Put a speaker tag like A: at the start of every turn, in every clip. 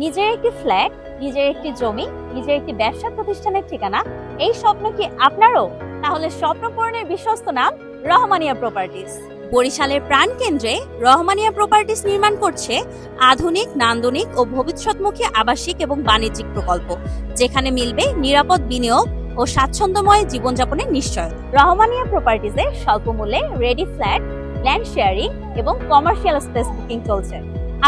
A: নিজের একটি ফ্ল্যাট, নিজের একটি জমি, নিজের একটি ব্যবসা প্রতিষ্ঠানের ঠিকানা, এই স্বপ্ন কি আপনারও? তাহলে স্বপ্ন পূরণের বিশ্বস্ত নাম রহমানিয়া প্রপার্টিজ। বরিশালের প্রাণকেন্দ্রে রহমানিয়া প্রপার্টিজ নির্মাণ করছে আধুনিক, নান্দনিক ও ভবিষ্যৎমুখী আবাসিক এবং বাণিজ্যিক প্রকল্প, যেখানে মিলবে নিরাপদ বিনিয়োগ ও স্বাচ্ছন্দ্যময় জীবনযাপনের নিশ্চয়তা। রহমানিয়া প্রপার্টিজে স্বল্প মূল্যে রেডি ফ্ল্যাট, ল্যান্ড শেয়ারিং এবং কমার্শিয়াল স্পেস বুকিং চলছে।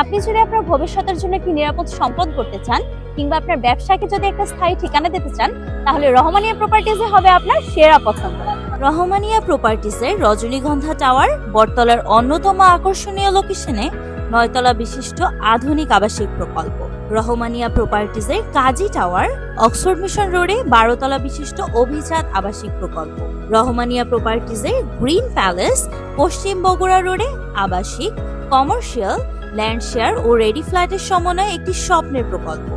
A: আপনি যদি আপনার ভবিষ্যতের জন্য একটি নিরাপদ সম্পদ করতে চান, কিংবা আপনার ব্যবসাকে যদি একটা স্থায়ী ঠিকানা দিতে চান, তাহলে রহমানিয়া প্রপার্টিজে হবে আপনার সেরা পছন্দ। রহমানিয়া প্রপার্টিজের রজনীগন্ধা টাওয়ার বটতলার অন্যতম আকর্ষণীয় লোকেশনে 9 তলা বিশিষ্ট আধুনিক আবাসিক প্রকল্প। রহমানিয়া প্রপার্টিজের কাজী টাওয়ার অক্সফোর্ড মিশন রোডে 12 তলা বিশিষ্ট অভিজাত আবাসিক প্রকল্প। রহমানিয়া প্রপার্টিজের গ্রিন প্যালেস পশ্চিম বগুড়া রোডে আবাসিক, কমার্শিয়াল, ল্যান্ড শেয়ার ও রেডি ফ্ল্যাটের সমন্বয়ে একটি স্বপ্নের প্রকল্প।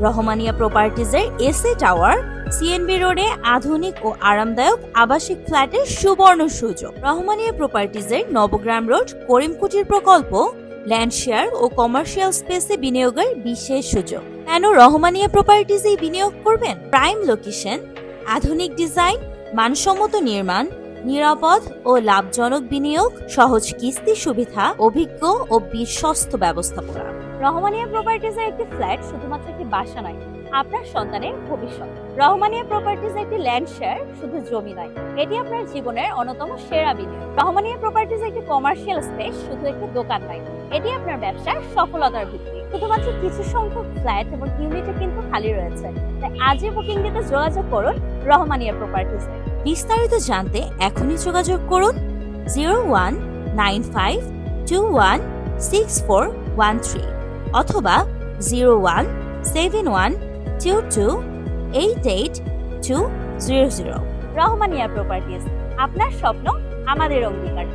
A: রহমানিয়া প্রপার্টিজের এসএ টাওয়ার সিএনবি রোডে আধুনিক ও আরামদায়ক আবাসিক ফ্ল্যাটের সুবর্ণ সুযোগ। রহমানিয়া প্রপার্টিজের নবগ্রাম রোড করিমকুটির প্রকল্প ল্যান্ড শেয়ার ও কমার্শিয়াল স্পেসে বিনিয়োগের বিশেষ সুযোগ। কেন রহমানিয়া প্রপার্টিজে বিনিয়োগ করবেন? প্রাইম লোকেশন, আধুনিক ডিজাইন, মানসম্মত নির্মাণ, নিরাপদ ও লাভজনক বিনিয়োগ, সহজ কিস্তি সুবিধা, অভিজ্ঞ ও বিশ্বস্ত ব্যবস্থাপনা। রহমানিয়া প্রপার্টিজের একটি ফ্ল্যাট শুধুমাত্র একটি বাসা নয়, আপনার সন্তানের ভবিষ্যৎ। রহমানিয়া প্রপার্টিজ একটি ল্যান্ড শেয়ার শুধু জমি নয়, এটি আপনার জীবনের অন্যতম সেরা বিনিয়োগ। রহমানিয়া প্রপার্টিজ একটি কমার্শিয়াল স্পেস শুধু একটি দোকান নয়, এটি আপনার ব্যবসার সফলতার ভিত্তি। শুধুমাত্র কিছু সংখ্যক ফ্ল্যাট এবং ইউনিটে কিন্তু খালি রয়েছে, তাই আজই বুকিং দিতে যোগাযোগ করুন রহমানিয়া প্রপার্টিজে। বিস্তারিত জানতে এখনই যোগাযোগ করুন 0195216413 অথবা 017122888200। রহমানিয়া প্রপার্টিজ, আপনার স্বপ্ন আমাদের অঙ্গীকার।